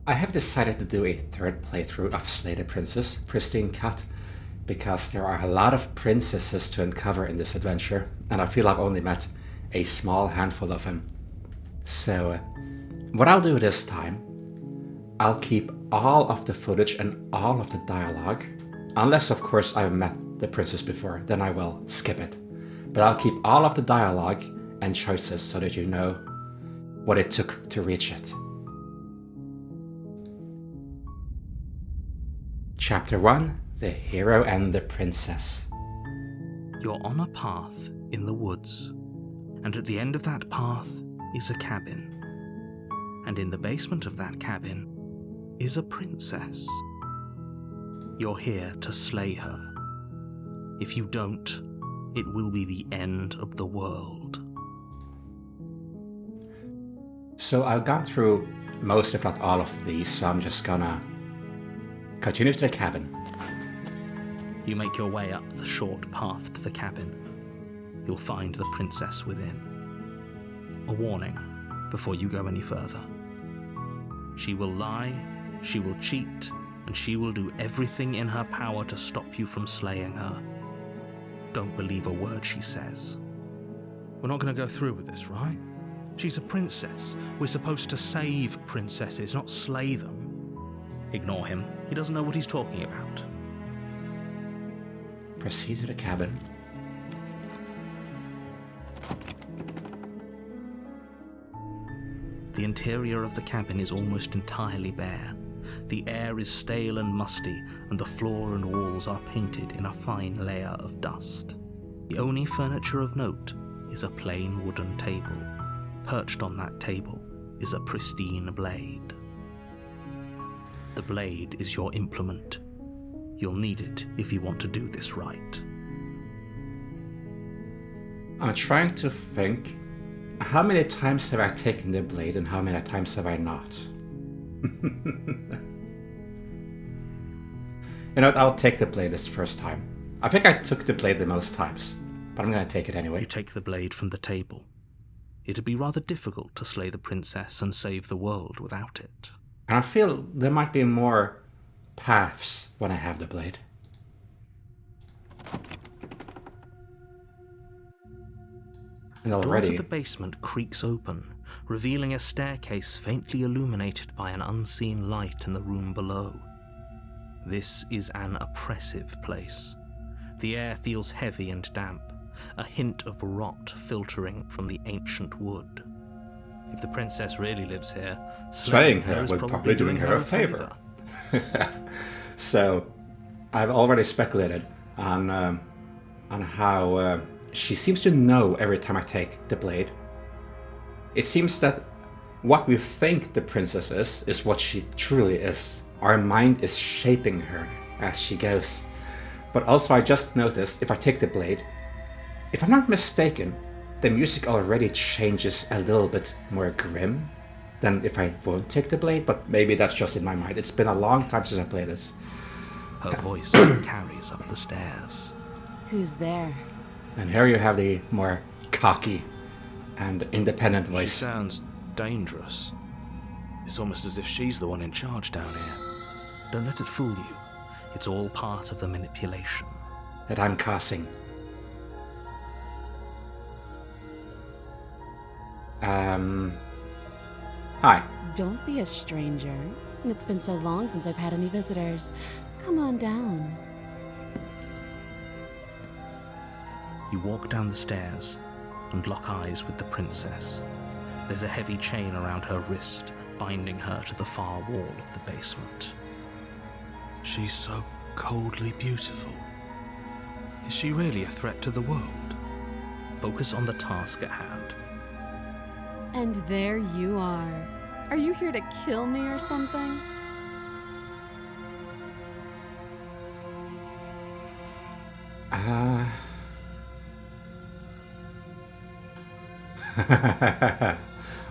I have decided to do a third playthrough of Slay the Princess, Pristine Cut, because there are a lot of princesses to uncover in this adventure, and I feel I've only met a small handful of them. So, what I'll do this time, I'll keep all of the footage and all of the dialogue, unless of course I've met the princess before, then I will skip it. But I'll keep all of the dialogue and choices so that you know what it took to reach it. Chapter 1, The Hero and the Princess. You're on a path in the woods, and at the end of that path is a cabin. And in the basement of that cabin is a princess. You're here to slay her. If you don't, it will be the end of the world. So I've gone through most, if not all of these, so I'm just gonna continue to the cabin. You make your way up the short path to the cabin. You'll find the princess within. A warning before you go any further. She will lie, she will cheat, and she will do everything in her power to stop you from slaying her. Don't believe a word she says. We're not going to go through with this, right? She's a princess. We're supposed to save princesses, not slay them. Ignore him. He doesn't know what he's talking about. Proceed to the cabin. The interior of the cabin is almost entirely bare. The air is stale and musty, and the floor and walls are painted in a fine layer of dust. The only furniture of note is a plain wooden table. Perched on that table is a pristine blade. The blade is your implement. You'll need it if you want to do this right. I'm trying to think, how many times have I taken the blade and how many times have I not? You know what, I'll take the blade this first time. I think I took the blade the most times, but I'm gonna take it anyway. You take the blade from the table. It'd be rather difficult to slay the princess and save the world without it. And I feel there might be more paths when I have the blade. And The door already, to the basement creaks open, revealing a staircase faintly illuminated by an unseen light in the room below. This is an oppressive place. The air feels heavy and damp, a hint of rot filtering from the ancient wood. If the princess really lives here, slaying her is would probably doing her a favor. favour. So, I've already speculated on how she seems to know every time I take the blade. It seems that what we think the princess is what she truly is. Our mind is shaping her as she goes. But also I just noticed, if I take the blade, if I'm not mistaken, the music already changes a little bit more grim than if I won't take the blade, but maybe that's just in my mind. It's been a long time since I played this. Her voice carries up the stairs. Who's there? And here you have the more cocky and independent She voice. sounds dangerous. It's almost as if she's the one in charge down here. Don't let it fool you. It's all part of the manipulation. That I'm casting. Hi. Don't be a stranger. It's been so long since I've had any visitors. Come on down. You walk down the stairs and lock eyes with the princess. There's a heavy chain around her wrist, binding her to the far wall of the basement. She's so coldly beautiful. Is she really a threat to the world? Focus on the task at hand. And there you are. Are you here to kill me or something?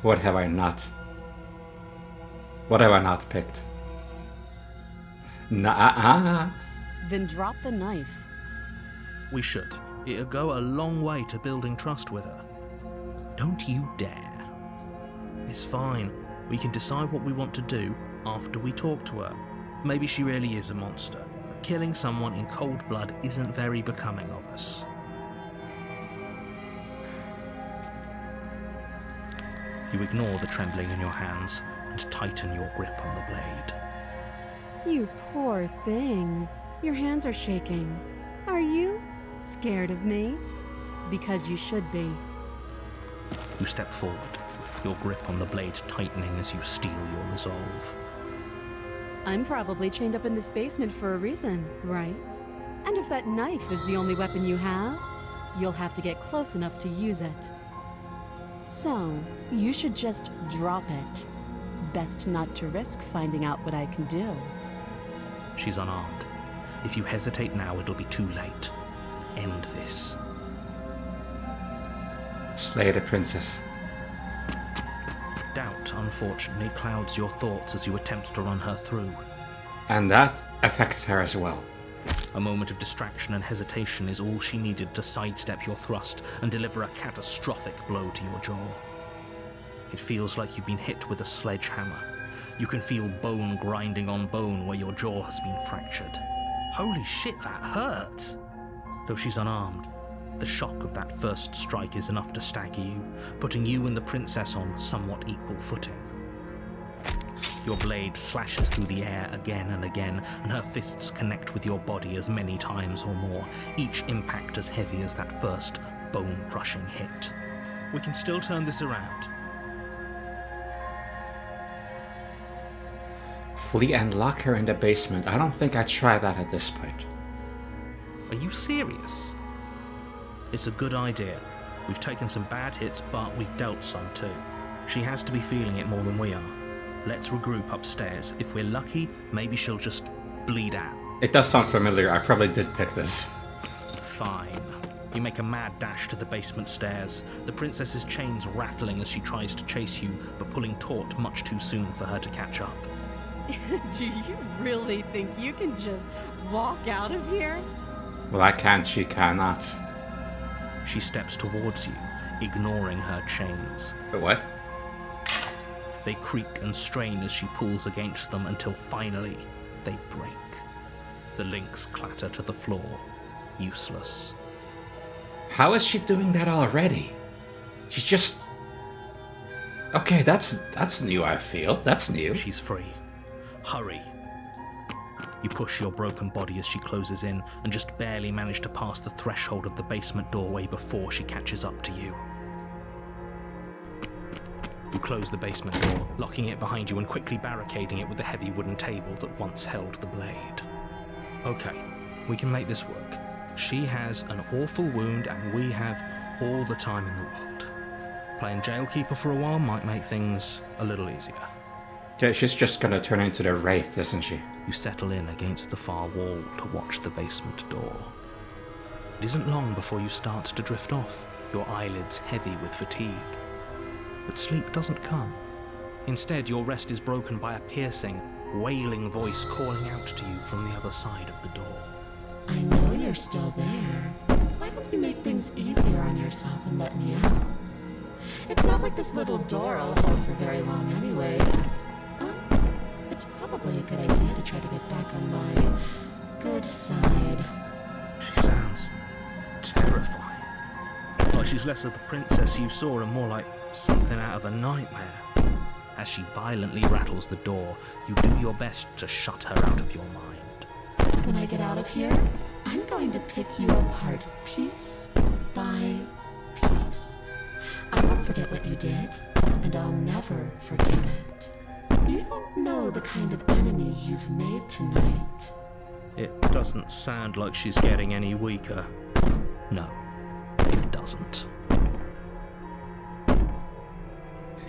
What have I not? What have I not picked? Then drop the knife. We should. It'll go a long way to building trust with her. Don't you dare. It's fine. We can decide what we want to do after we talk to her. Maybe she really is a monster. But killing someone in cold blood isn't very becoming of us. You ignore the trembling in your hands and tighten your grip on the blade. You poor thing. Your hands are shaking. Are you scared of me? Because you should be. You step forward, your grip on the blade tightening as you steel your resolve. I'm probably chained up in this basement for a reason, right? And if that knife is the only weapon you have, you'll have to get close enough to use it. So, you should just drop it. Best not to risk finding out what I can do. She's unarmed. If you hesitate now, it'll be too late. End this. Slay the princess. Doubt, unfortunately, clouds your thoughts as you attempt to run her through. And that affects her as well. A moment of distraction and hesitation is all she needed to sidestep your thrust and deliver a catastrophic blow to your jaw. It feels like you've been hit with a sledgehammer. You can feel bone grinding on bone where your jaw has been fractured. Holy shit, that hurts! Though she's unarmed, the shock of that first strike is enough to stagger you, putting you and the princess on somewhat equal footing. Your blade slashes through the air again and again, and her fists connect with your body as many times or more, each impact as heavy as that first bone-crushing hit. We can still turn this around. Flee and lock her in the basement. I don't think I'd try that at this point. Are you serious? It's a good idea. We've taken some bad hits, but we've dealt some too. She has to be feeling it more than we are. Let's regroup upstairs. If we're lucky, maybe she'll just bleed out. It does sound familiar. I probably did pick this. Fine. You make a mad dash to the basement stairs, the princess's chains rattling as she tries to chase you, but pulling taut much too soon for her to catch up. Do you really think you can just walk out of here? Well, I can't. She cannot. She steps towards you, ignoring her chains. What? They creak and strain as she pulls against them until finally they break. The links clatter to the floor, useless. How is she doing that already? She's just... Okay, that's new, I feel. That's new. She's free. Hurry. You push your broken body as she closes in and just barely manage to pass the threshold of the basement doorway before she catches up to you. You close the basement door, locking it behind you and quickly barricading it with the heavy wooden table that once held the blade. Okay, we can make this work. She has an awful wound and we have all the time in the world. Playing jailkeeper for a while might make things a little easier. Yeah, she's just gonna turn into the Wraith, isn't she? You settle in against the far wall to watch the basement door. It isn't long before you start to drift off, your eyelids heavy with fatigue. But sleep doesn't come. Instead, your rest is broken by a piercing, wailing voice calling out to you from the other side of the door. I know you're still there. Why don't you make things easier on yourself and let me out? It's not like this little door will hold for very long anyways. It's probably a good idea to try to get back on my good side. She sounds terrifying. Like she's less of the princess you saw and more like something out of a nightmare. As she violently rattles the door, you do your best to shut her out of your mind. When I get out of here, I'm going to pick you apart piece by piece. I won't forget what you did, and I'll never forgive it. You don't know the kind of enemy you've made tonight. It doesn't sound like she's getting any weaker. No, it doesn't.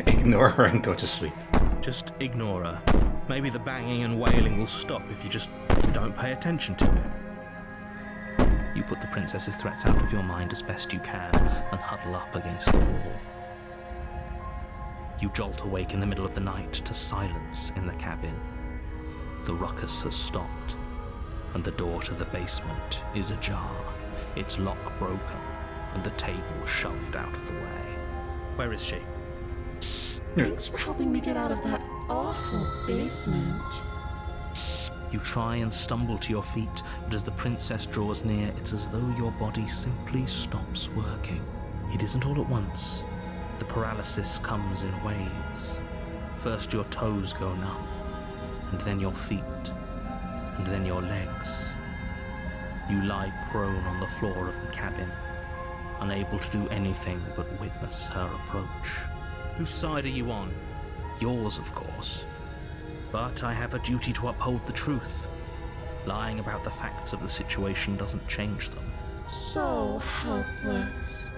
Ignore her and go to sleep. Just ignore her. Maybe the banging and wailing will stop if you just don't pay attention to it. You put the princess's threats out of your mind as best you can and huddle up against the wall. You jolt awake in the middle of the night to silence in the cabin. The ruckus has stopped, and the door to the basement is ajar, its lock broken, and the table shoved out of the way. Where is she? Thanks for helping me get out of that awful basement. You try and stumble to your feet, but as the princess draws near, it's as though your body simply stops working. It isn't all at once. The paralysis comes in waves. First your toes go numb, and then your feet, and then your legs. You lie prone on the floor of the cabin, unable to do anything but witness her approach. Whose side are you on? Yours, of course. But I have a duty to uphold the truth. Lying about the facts of the situation doesn't change them. So helpless.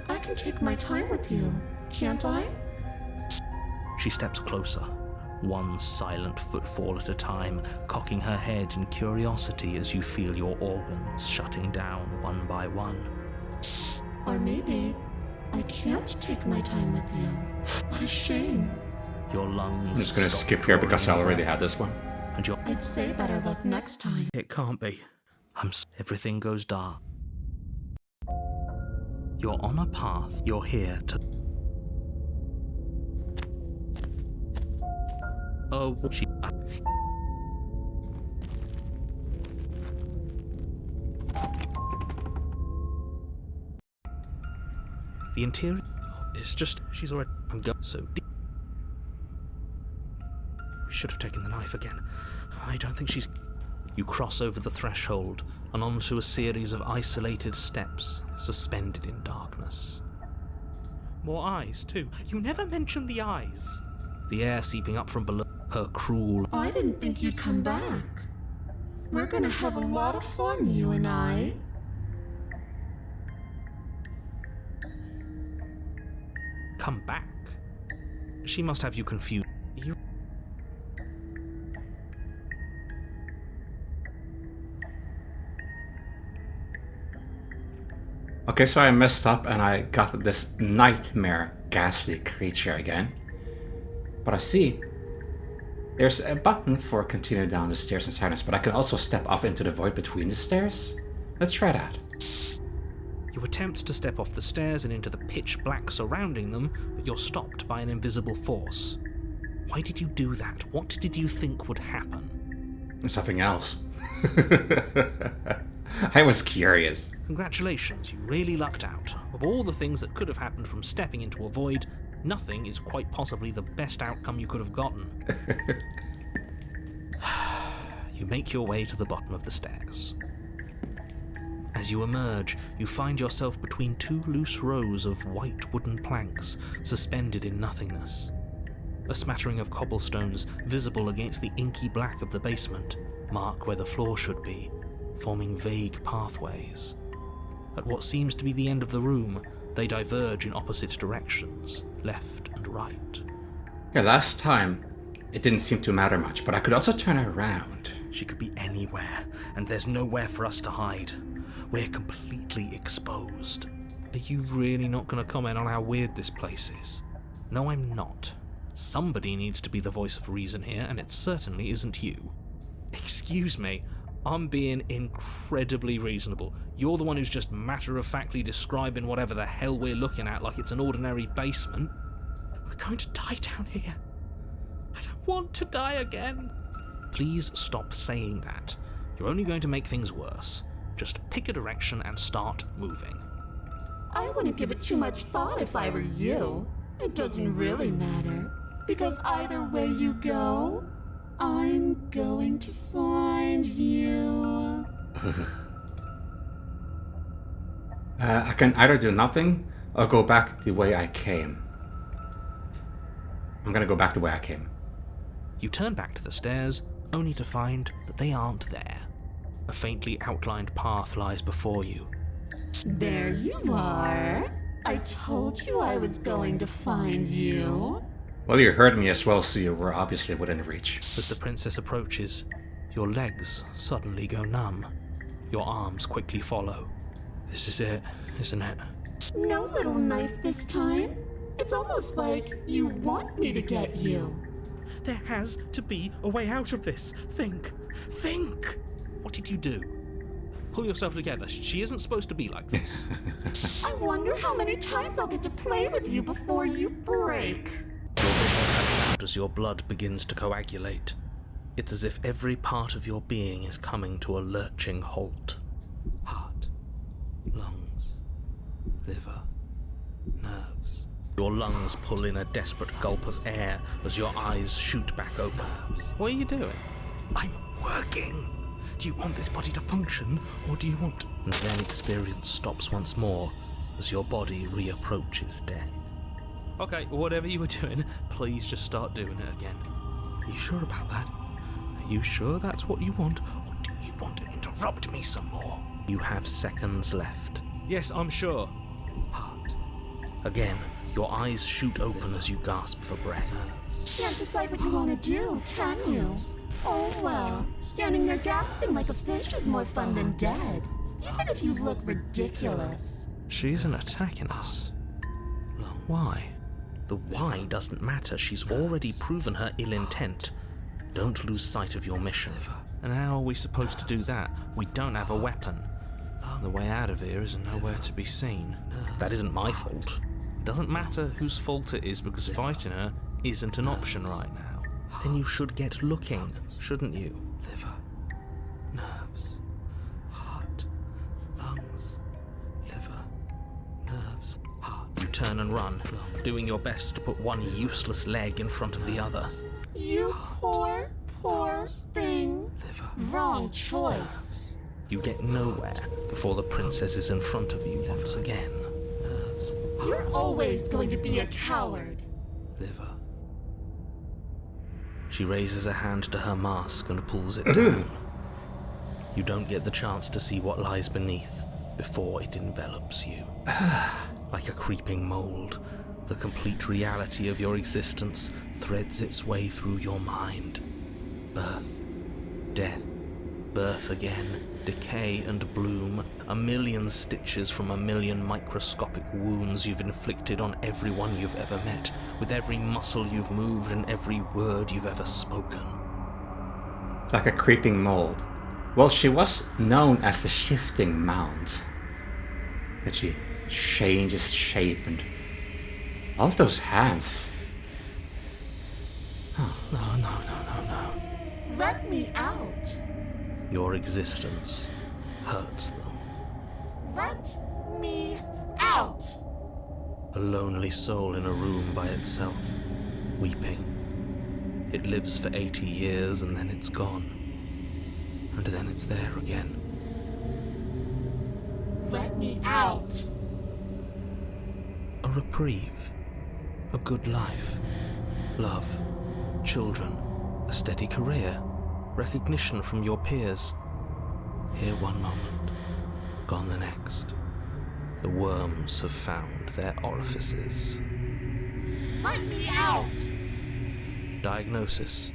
I can take my time with you, can't I? She steps closer, one silent footfall at a time, cocking her head in curiosity as you feel your organs shutting down one by one. Or maybe I can't take my time with you. What a shame. Your lungs. I'm just gonna stop skip here because I drawing already breath, had this one. And your I'd say better luck next time. It can't be. Everything goes dark. You're on a path. You're here to. Oh, she. The interior is just. She's already. I'm going so deep. We should have taken the knife again. I don't think she's. You cross over the threshold and onto a series of isolated steps, suspended in darkness. More eyes, too. You never mention the eyes. The air seeping up from below, her cruel. I didn't think you'd come back. We're gonna have a lot of fun, you and I. Come back? She must have you confused. You. Okay, so I messed up and I got this nightmare ghastly creature again. But I see there's a button for continue down the stairs in silence, but I can also step off into the void between the stairs. Let's try that. You attempt to step off the stairs and into the pitch black surrounding them, but you're stopped by an invisible force. Why did you do that? What did you think would happen? Something else. I was curious. Congratulations, you really lucked out. Of all the things that could have happened from stepping into a void, nothing is quite possibly the best outcome you could have gotten. You make your way to the bottom of the stairs. As you emerge, you find yourself between two loose rows of white wooden planks suspended in nothingness. A smattering of cobblestones visible against the inky black of the basement mark where the floor should be, forming vague pathways. At what seems to be the end of the room, they diverge in opposite directions, left and right. Yeah, last time it didn't seem to matter much, but I could also turn around. She could be anywhere, and there's nowhere for us to hide. We're completely exposed. Are you really not going to comment on how weird this place is? No, I'm not. Somebody needs to be the voice of reason here, and it certainly isn't you. Excuse me, I'm being incredibly reasonable. You're the one who's just matter-of-factly describing whatever the hell we're looking at like it's an ordinary basement. We're going to die down here. I don't want to die again. Please stop saying that. You're only going to make things worse. Just pick a direction and start moving. I wouldn't give it too much thought if I were you. It doesn't really matter, because either way you go, I'm going to find you. I can either do nothing or go back the way I came. I'm gonna go back the way I came. You turn back to the stairs, only to find that they aren't there. A faintly outlined path lies before you. There you are. I told you I was going to find you. Well, you heard me as well, so you were obviously within reach. As the princess approaches, your legs suddenly go numb. Your arms quickly follow. This is it, isn't it? No little knife this time. It's almost like you want me to get you. There has to be a way out of this. Think! Think! What did you do? Pull yourself together. She isn't supposed to be like this. I wonder how many times I'll get to play with you before you break. Your vision cuts out as your blood begins to coagulate. It's as if every part of your being is coming to a lurching halt. Heart, lungs, liver, nerves. Your lungs pull in a desperate gulp of air as your eyes shoot back open. What are you doing? I'm working. Do you want this body to function, or do you want... And then experience stops once more as your body reapproaches death. Okay, whatever you were doing, please just start doing it again. Are you sure about that? Are you sure that's what you want, or do you want to interrupt me some more? You have seconds left. Yes, I'm sure. Heart. Again, your eyes shoot open as you gasp for breath. Can't decide what you want to do, can you? Oh well, standing there gasping like a fish is more fun than dead. Even if you look ridiculous. She isn't attacking us. Why? The why doesn't matter. She's already proven her ill intent. Don't lose sight of your mission. And how are we supposed to do that? We don't have a weapon. The way out of here is nowhere to be seen. That isn't my fault. It doesn't matter whose fault it is because fighting her isn't an option right now. Then you should get looking, shouldn't you? Liver, nerves, heart, lungs, liver, nerves, heart. You turn and run, doing your best to put one useless leg in front of the other. You poor, poor thing. Liver. Wrong choice. You get nowhere before the princess is in front of you once again. Nerves, You're always going to be a coward. liver. She raises a hand to her mask and pulls it down. You don't get the chance to see what lies beneath before it envelops you. Like a creeping mold, the complete reality of your existence threads its way through your mind. Birth, death, birth again, decay and bloom, a million stitches from a million microscopic wounds you've inflicted on everyone you've ever met, with every muscle you've moved and every word you've ever spoken. Like a creeping mold. Well, she was known as the shifting mound. That she changes shape and all of those hands. No. Let me out. Your existence hurts them. Let me out. A lonely soul in a room by itself, weeping. It lives for 80 years and then it's gone. And then it's there again. Let me out. A reprieve. A good life. Love. Children. A steady career. Recognition from your peers. Here one moment, gone the next. The worms have found their orifices. Let me out. Diagnosis.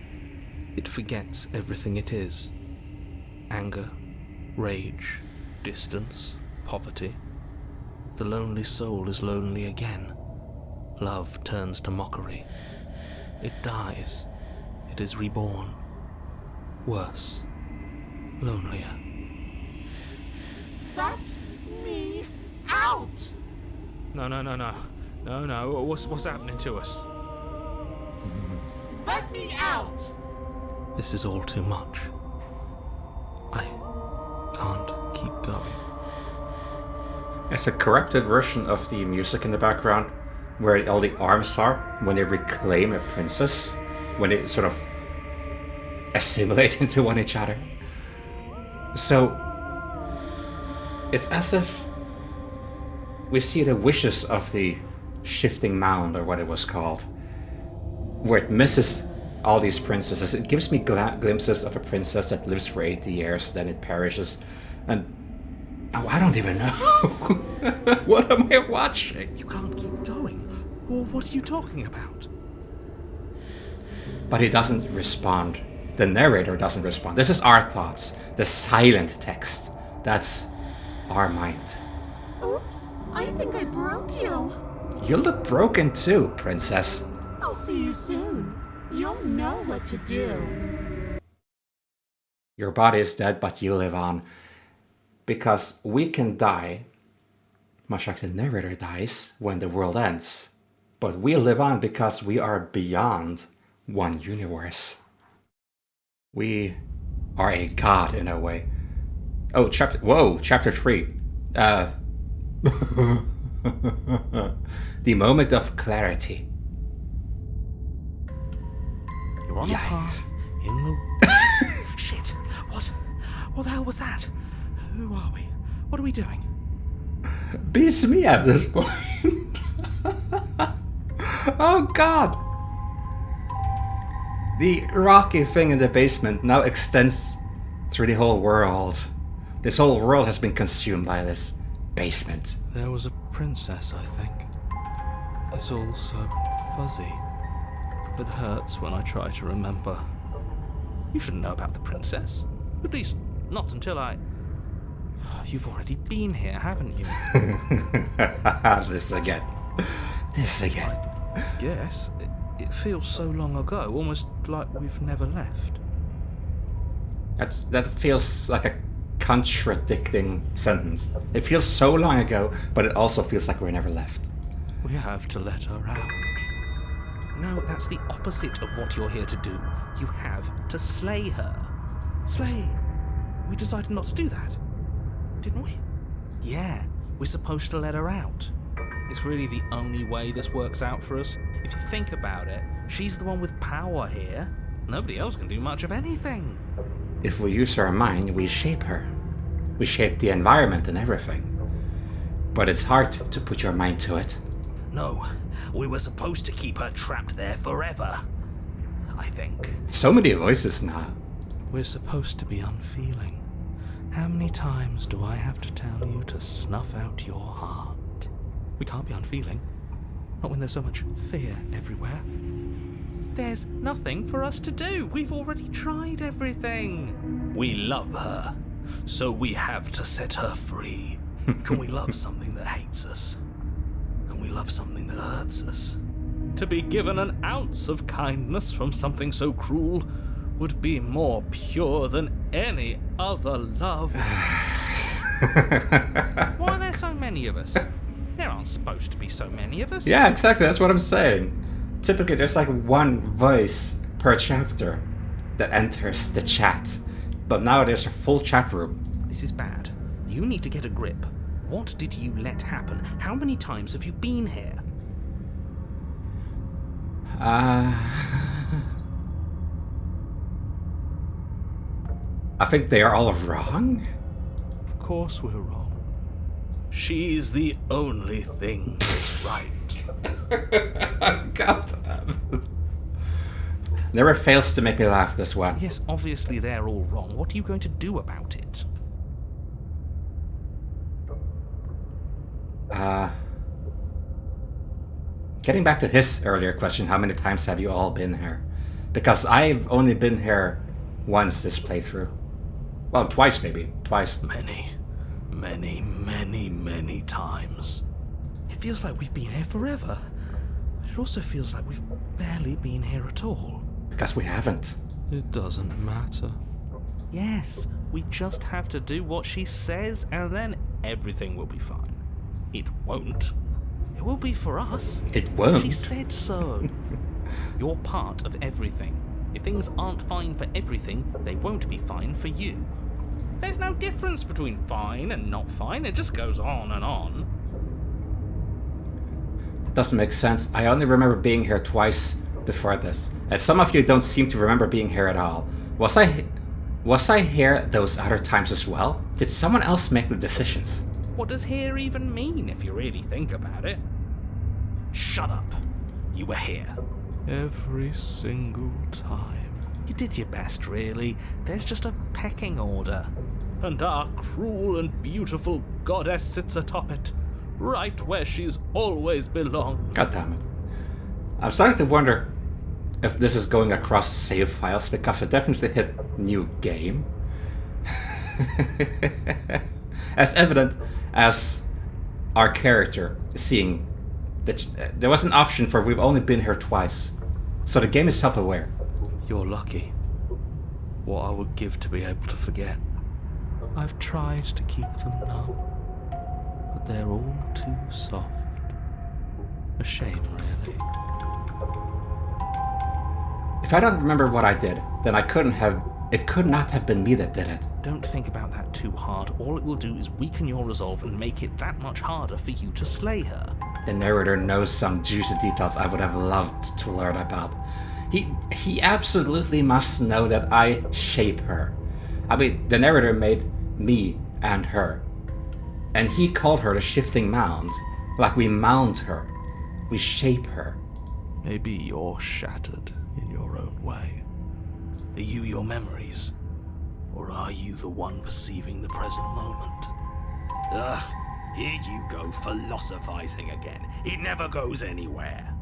It forgets everything it is. Anger, rage, distance, poverty. The lonely soul is lonely again. Love turns to mockery. It dies. It is reborn. Worse. Lonelier. Let me out. No. What's happening to us? Let me out. This is all too much. I can't keep going. It's a corrupted version of the music in the background, where all the arms are when they reclaim a princess, when they sort of assimilate into one each other. So it's as if we see the wishes of the shifting mound, or what it was called, where it misses all these princesses. It gives me glimpses of a princess that lives for 80 years, then it perishes, and I don't even know. What am I watching? You can't keep going. Well, what are you talking about? But he doesn't respond. The narrator doesn't respond. This is our thoughts. The silent text. That's our mind. Oops, I think I broke you. You look broken too, princess. I'll see you soon. You'll know what to do. Your body is dead, but you live on. Because we can die, much like the narrator dies when the world ends. But we live on because we are beyond one universe. We are a god in a way. Oh, chapter 3. The moment of clarity. You're on a Yikes. path in the... Shit! What the hell was that? Who are we? What are we doing? Beats me at this point. Oh god! The rocky thing in the basement now extends through the whole world. This whole world has been consumed by this basement. There was a princess, I think. It's all so fuzzy. It hurts when I try to remember. You shouldn't know about the princess. At least, not until I... You've already been here, haven't you? This again. This again. Yes. It feels so long ago, almost like we've never left. That feels like a contradicting sentence. It feels so long ago, but it also feels like we never left. We have to let her out. No, that's the opposite of what you're here to do. You have to slay her. Slay? We decided not to do that, didn't we? Yeah, we're supposed to let her out. It's really the only way this works out for us. If you think about it, she's the one with power here. Nobody else can do much of anything. If we use our mind, we shape her. We shape the environment and everything. But it's hard to put your mind to it. No, we were supposed to keep her trapped there forever. I think. So many voices now. We're supposed to be unfeeling. How many times do I have to tell you to snuff out your heart? We can't be unfeeling. Not when there's so much fear everywhere. There's nothing for us to do. We've already tried everything. We love her, so we have to set her free. Can we love something that hates us? Can we love something that hurts us? To be given an ounce of kindness from something so cruel would be more pure than any other love. Why are there so many of us? There aren't supposed to be so many of us. Yeah, exactly. That's what I'm saying. Typically, there's like one voice per chapter that enters the chat. But now there's a full chat room. This is bad. You need to get a grip. What did you let happen? How many times have you been here? I think they are all wrong. Of course we're wrong. She's the only thing that's right. God damn. Never fails to make me laugh, this one. Yes, obviously they're all wrong. What are you going to do about it? Getting back to his earlier question, how many times have you all been here? Because I've only been here once this playthrough. Well, twice maybe. Twice. Many times. It feels like we've been here forever. But it also feels like we've barely been here at all. Because we haven't. It doesn't matter. Yes, we just have to do what she says and then everything will be fine. It won't. It will be for us. It won't. She said so. You're part of everything. If things aren't fine for everything, they won't be fine for you. There's no difference between fine and not fine. It just goes on and on. It doesn't make sense. I only remember being here twice before this. And some of you don't seem to remember being here at all. Was I here those other times as well? Did someone else make the decisions? What does here even mean if you really think about it? Shut up. You were here. Every single time. You did your best, really. There's just a pecking order. And our cruel and beautiful goddess sits atop it, right where she's always belonged. God damn it. I'm starting to wonder if this is going across save files, because I definitely hit new game. As evident as our character seeing that there was an option for we've only been here twice. So the game is self-aware. You're lucky. What I would give to be able to forget. I've tried to keep them numb, but they're all too soft. A shame, really. If I don't remember what I did, then it could not have been me that did it. Don't think about that too hard. All it will do is weaken your resolve and make it that much harder for you to slay her. The narrator knows some juicy details I would have loved to learn about. He absolutely must know that I shape her. I mean, the narrator made me and her. And he called her the shifting mound. Like we mount her. We shape her. Maybe you're shattered in your own way. Are you your memories? Or are you the one perceiving the present moment? Ugh, here you go philosophizing again. It never goes anywhere.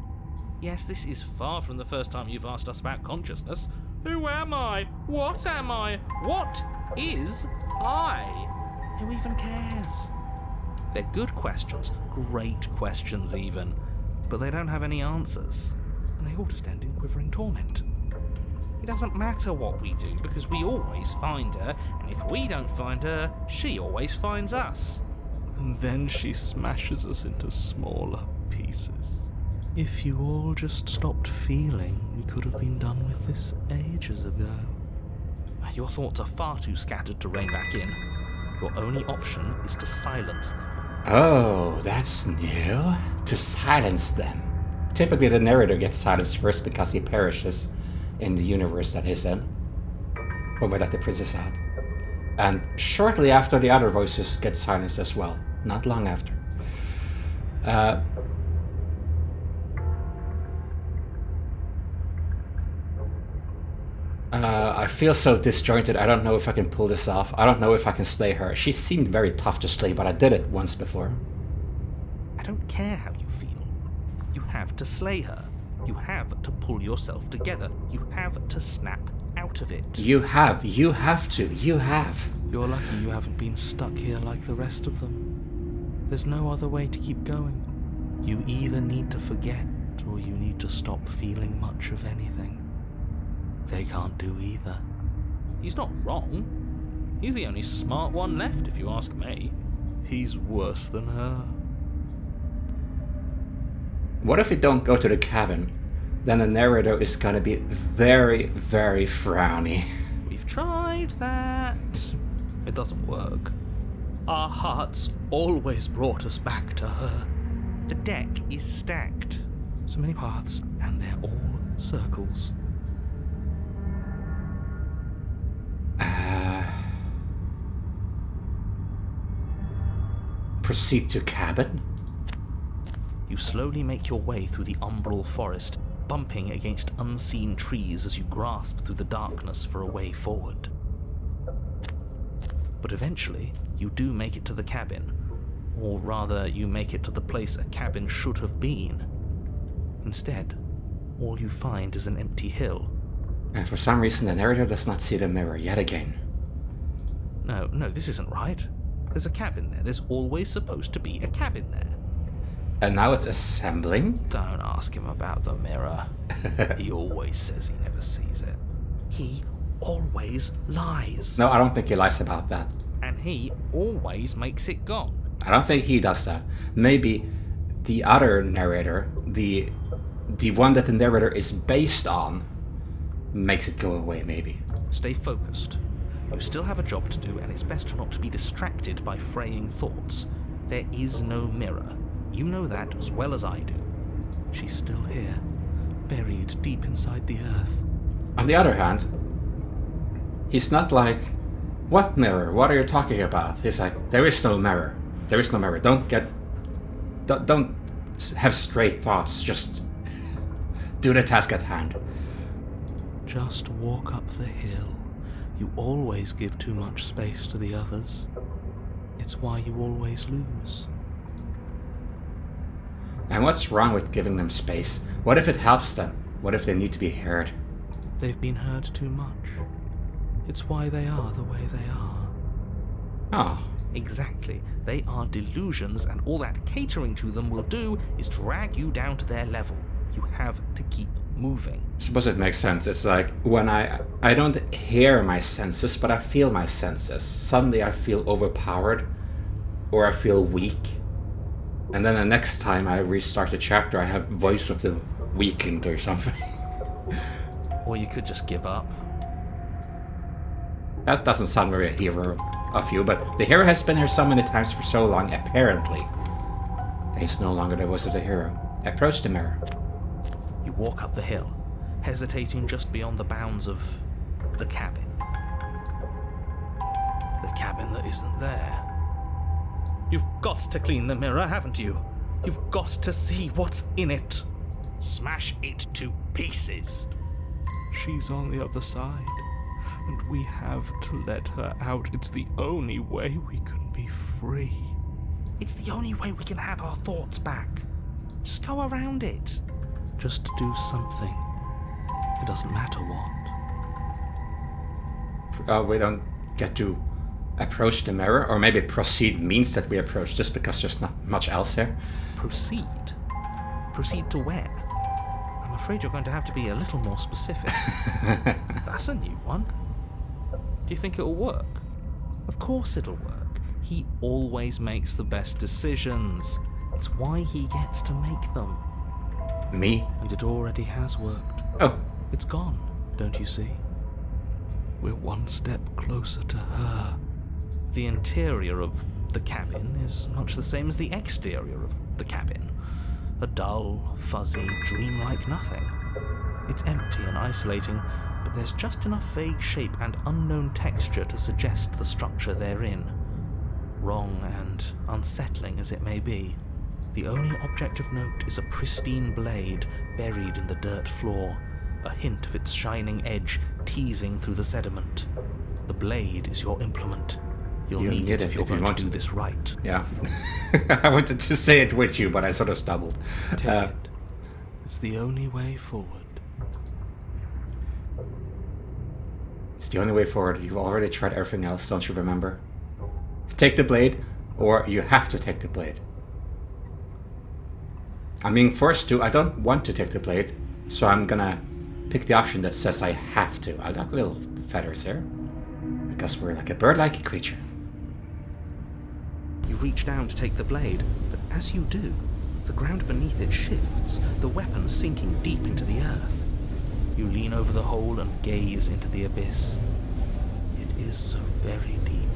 Yes, this is far from the first time you've asked us about consciousness. Who am I? What am I? What is I? Who even cares? They're good questions, great questions even, but they don't have any answers, and they all just end in quivering torment. It doesn't matter what we do, because we always find her, and if we don't find her, she always finds us. And then she smashes us into smaller pieces. If you all just stopped feeling, we could have been done with this ages ago. Your thoughts are far too scattered to rein back in. Your only option is to silence them. Oh, that's new. To silence them. Typically the narrator gets silenced first because he perishes in the universe that he's in. When we let the princess out. And shortly after, the other voices get silenced as well. Not long after. I feel so disjointed. I don't know if I can pull this off. I don't know if I can slay her. She seemed very tough to slay, but I did it once before. I don't care how you feel. You have to slay her. You have to pull yourself together. You have to snap out of it. You have to. You have. You're lucky you haven't been stuck here like the rest of them. There's no other way to keep going. You either need to forget, or you need to stop feeling much of anything. They can't do either. He's not wrong. He's the only smart one left, if you ask me. He's worse than her. What if we don't go to the cabin? Then the narrator is gonna be very, very frowny. We've tried that. It doesn't work. Our hearts always brought us back to her. The deck is stacked. So many paths, and they're all circles. Proceed to cabin? You slowly make your way through the umbral forest, bumping against unseen trees as you grasp through the darkness for a way forward. But eventually, you do make it to the cabin. Or rather, you make it to the place a cabin should have been. Instead, all you find is an empty hill. And for some reason, the narrator does not see the mirror yet again. No, this isn't right. There's a cabin there. There's always supposed to be a cabin there. And now it's assembling? Don't ask him about the mirror. He always says he never sees it. He always lies. No, I don't think he lies about that. And he always makes it gone. I don't think he does that. Maybe the other narrator, the one that the narrator is based on, makes it go away, maybe. Stay focused. You still have a job to do, and it's best not to be distracted by fraying thoughts. There is no mirror. You know that as well as I do. She's still here, buried deep inside the earth. On the other hand, he's not like, what mirror? What are you talking about? He's like, there is no mirror. There is no mirror. Don't have straight thoughts. Just do the task at hand. Just walk up the hill. You always give too much space to the others. It's why you always lose. And what's wrong with giving them space? What if it helps them? What if they need to be heard? They've been heard too much. It's why they are the way they are. Oh. Exactly. They are delusions, and all that catering to them will do is drag you down to their level. You have to keep moving. I suppose it makes sense. It's like when I don't hear my senses, but I feel my senses. Suddenly I feel overpowered, or I feel weak. And then the next time I restart the chapter, I have Voice of the Weekend or something. Or you could just give up. That doesn't sound very hero of you, but the hero has been here so many times for so long, apparently. That he's no longer the voice of the hero. Approach the mirror. You walk up the hill, hesitating just beyond the bounds of the cabin. The cabin that isn't there. You've got to clean the mirror, haven't you? You've got to see what's in it. Smash it to pieces. She's on the other side, and we have to let her out. It's the only way we can be free. It's the only way we can have our thoughts back. Just go around it. Just do something. It doesn't matter what. We don't get to approach the mirror, or maybe proceed means that we approach just because there's not much else here. Proceed? Proceed to where? I'm afraid you're going to have to be a little more specific. That's a new one. Do you think it'll work? Of course it'll work. He always makes the best decisions. It's why he gets to make them. Me? And it already has worked. Oh, It's gone, don't you see? We're one step closer to her. The interior of the cabin is much the same as the exterior of the cabin. A dull, fuzzy, dreamlike nothing. It's empty and isolating, but there's just enough vague shape and unknown texture to suggest the structure therein. Wrong and unsettling as it may be, the only object of note is a pristine blade buried in the dirt floor, a hint of its shining edge teasing through the sediment. The blade is your implement. You'll need it if you're going to do this right. yeah. I wanted to say it with you, but I sort of stumbled. Take it. It's the only way forward. It's the only way forward. You've already tried everything else, don't you remember? Take the blade, or you have to take the blade. I'm being forced to. I don't want to take the blade, so I'm gonna pick the option that says I have to. I like little feathers here, because we're like a bird-like creature. You reach down to take the blade, but as you do, the ground beneath it shifts, the weapon sinking deep into the earth. You lean over the hole and gaze into the abyss. It is so very deep.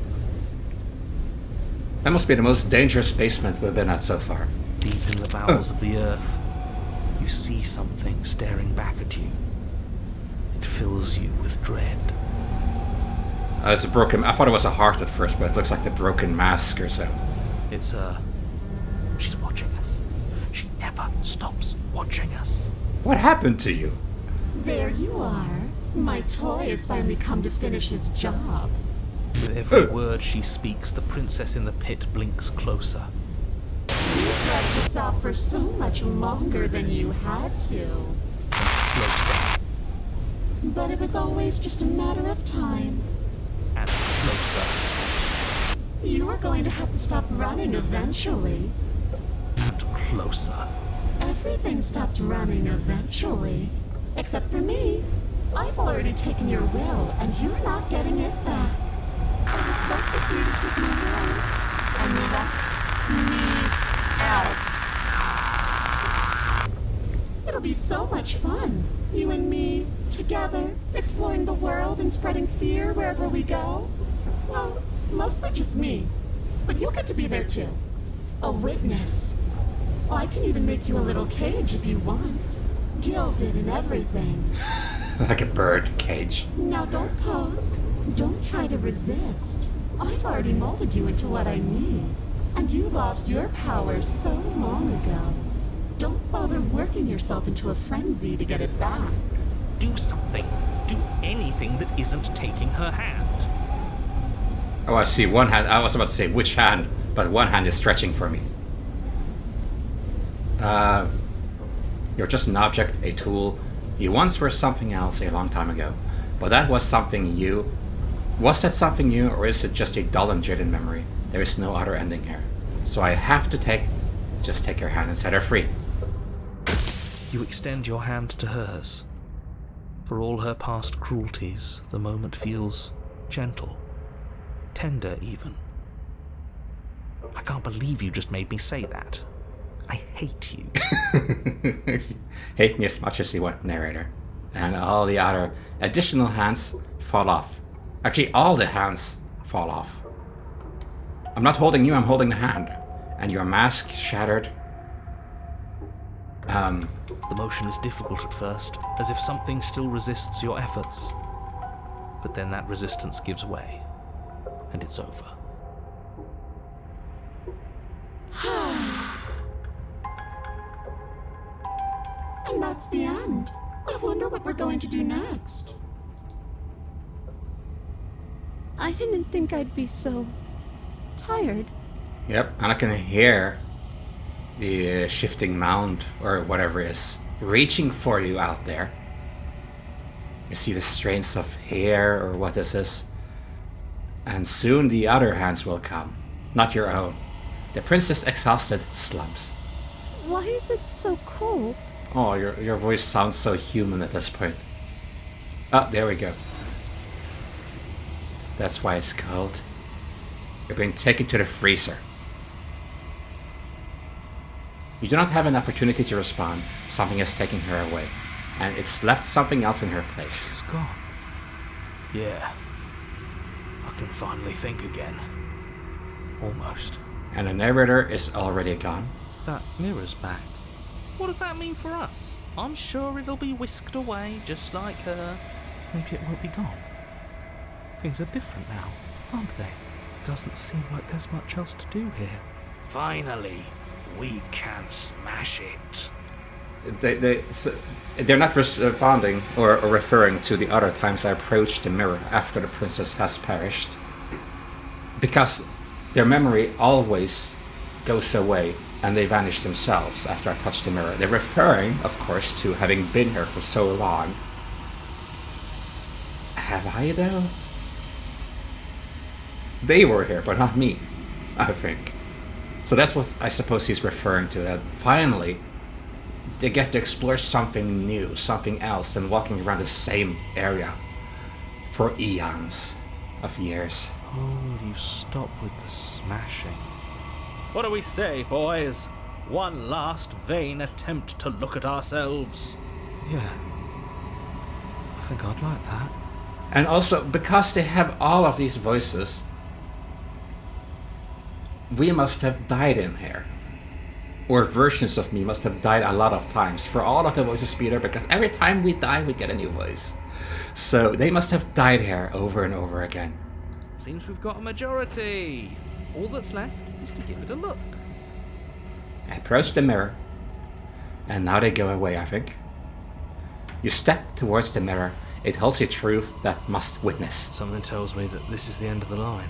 That must be the most dangerous basement we've been at so far. Deep in the bowels of the earth, you see something staring back at you. It fills you with dread. It's a broken... I thought it was a heart at first, but it looks like the broken mask or so. It's she's watching us. She never stops watching us. What happened to you? There you are. My toy has finally come to finish its job. With every word she speaks, the princess in the pit blinks closer. You kept this off for so much longer than you had to. Closer But it was always just a matter of time. and closer You are going to have to stop running eventually. and closer. Everything stops running eventually. Except for me. I've already taken your will, and you're not getting it back. All that's left is for you to take my will and let me out. It'll be so much fun. You and me, together, exploring the world and spreading fear wherever we go. Well, mostly just me. But you'll get to be there too. A witness. I can even make you a little cage if you want. Gilded and everything. Like a bird cage. Now don't pause. Don't try to resist. I've already molded you into what I need. And you lost your power so long ago. Don't bother working yourself into a frenzy to get it back. Do something. Do anything that isn't taking her hand. Oh, I see. One hand. I was about to say which hand, but one hand is stretching for me. You're just an object, a tool. You once were something else a long time ago. But that was something new. Was that something new, or is it just a dull and jaded memory? There is no other ending here. So I have to just take her hand and set her free. You extend your hand to hers. For all her past cruelties, the moment feels gentle. Tender, even. I can't believe you just made me say that. I hate you. Hate me as much as you want, narrator. And all the other additional hands fall off. Actually, all the hands fall off. I'm not holding you, I'm holding the hand. And your mask shattered. The motion is difficult at first, as if something still resists your efforts. But then that resistance gives way, and it's over. And that's the end. I wonder what we're going to do next. I didn't think I'd be so tired. Yep, and I can hear the shifting mound, or whatever it is, reaching for you out there. You see the strands of hair, or what this is. And soon the other hands will come, not your own. The princess, exhausted, slumps. Why is it so cold? Oh, your voice sounds so human at this point. Ah, there we go. That's why it's cold. You're being taken to the freezer. You do not have an opportunity to respond. Something has taken her away. And it's left something else in her place. She's gone. Yeah. I can finally think again. Almost. And the narrator is already gone. That mirror's back. What does that mean for us? I'm sure it'll be whisked away, just like her. Maybe it won't be gone. Things are different now, aren't they? Doesn't seem like there's much else to do here. Finally, we can smash it. They're not responding or referring to the other times I approached the mirror after the princess has perished. Because their memory always goes away and they vanish themselves after I touch the mirror. They're referring, of course, to having been here for so long. Have I, though? They were here, but not me, I think. So that's what I suppose he's referring to, that finally they get to explore something new, something else, than walking around the same area for eons of years. Oh, will you stop with the smashing? What do we say, boys? One last vain attempt to look at ourselves. Yeah. I think I'd like that. And also, because they have all of these voices, we must have died in here. Or versions of me must have died a lot of times for all of the voices to be there, because every time we die, we get a new voice. So they must have died here over and over again. Seems we've got a majority. All that's left is to give it a look. I approach the mirror, and now they go away, I think. You step towards the mirror. It holds a truth that must witness. Something tells me that this is the end of the line.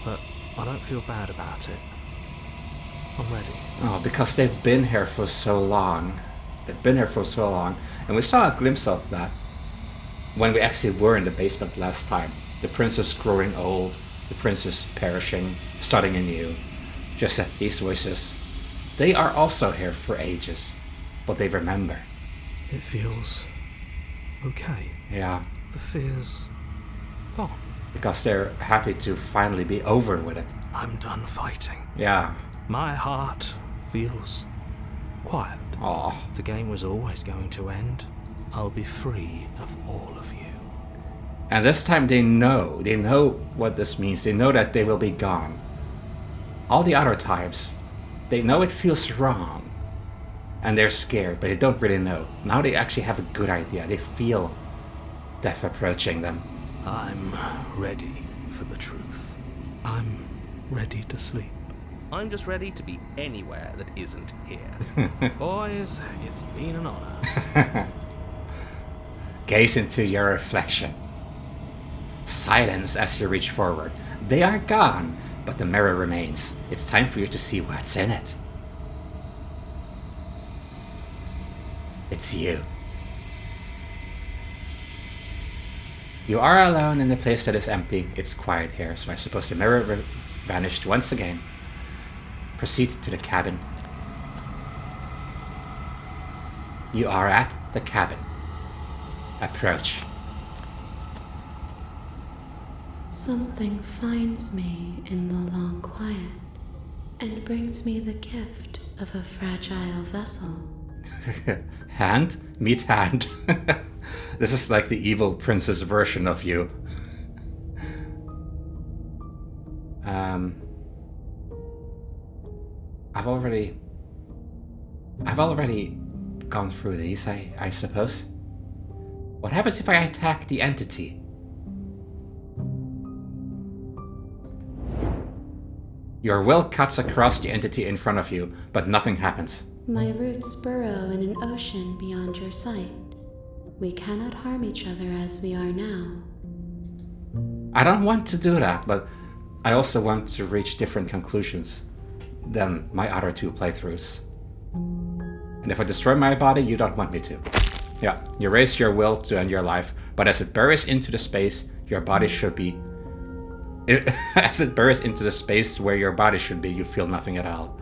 But I don't feel bad about it. I'm ready. Oh, because they've been here for so long. They've been here for so long. And we saw a glimpse of that when we actually were in the basement last time. The princess growing old, the princess perishing, starting anew. Just that these voices, they are also here for ages. But they remember. It feels okay. Yeah. The fear's gone. Because they're happy to finally be over with it. I'm done fighting. Yeah. My heart feels quiet. Aw. The game was always going to end. I'll be free of all of you. And this time they know what this means. They know that they will be gone. All the other times, they know it feels wrong. And they're scared, but they don't really know. Now they actually have a good idea. They feel death approaching them. I'm ready for the truth. I'm ready to sleep. I'm just ready to be anywhere that isn't here. Boys, it's been an honor. Gaze into your reflection. Silence as you reach forward. They are gone, but the mirror remains. It's time for you to see what's in it. It's you. You are alone in a place that is empty. It's quiet here, so I suppose the mirror vanished once again. Proceed to the cabin. You are at the cabin. Approach. Something finds me in the long quiet and brings me the gift of a fragile vessel. Hand? Meet hand. This is like the evil princess version of you. I've already gone through these, I suppose. What happens if I attack the entity? Your will cuts across the entity in front of you, but nothing happens. My roots burrow in an ocean beyond your sight. We cannot harm each other as we are now. I don't want to do that, but I also want to reach different conclusions than my other 2 playthroughs. And if I destroy my body, you don't want me to. Yeah, you raise your will to end your life, but as it buries into the space, your body should be... as it buries into the space where your body should be, you feel nothing at all.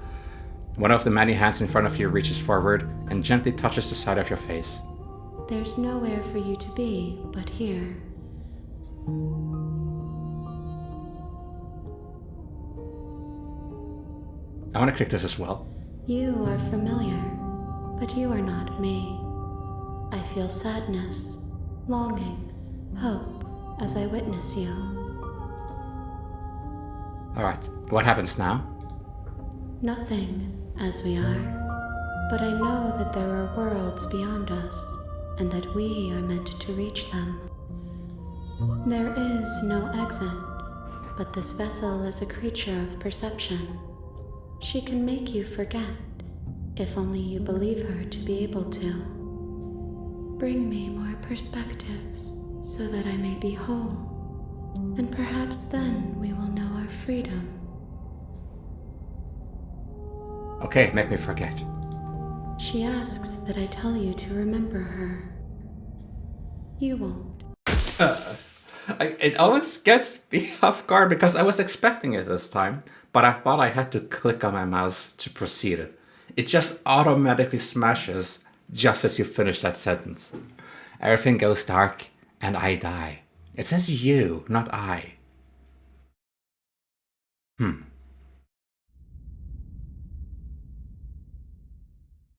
One of the many hands in front of you reaches forward and gently touches the side of your face. There's nowhere for you to be but here. I want to click this as well. You are familiar, but you are not me. I feel sadness, longing, hope as I witness you. Alright, what happens now? Nothing, as we are. But I know that there are worlds beyond us, and that we are meant to reach them. There is no exit, but this vessel is a creature of perception. She can make you forget, if only you believe her to be able to. Bring me more perspectives, so that I may be whole, and perhaps then we will know our freedom. Okay, make me forget. She asks that I tell you to remember her. You won't. It always gets me off guard because I was expecting it this time, but I thought I had to click on my mouse to proceed it. It just automatically smashes just as you finish that sentence. Everything goes dark and I die. It says you, not I.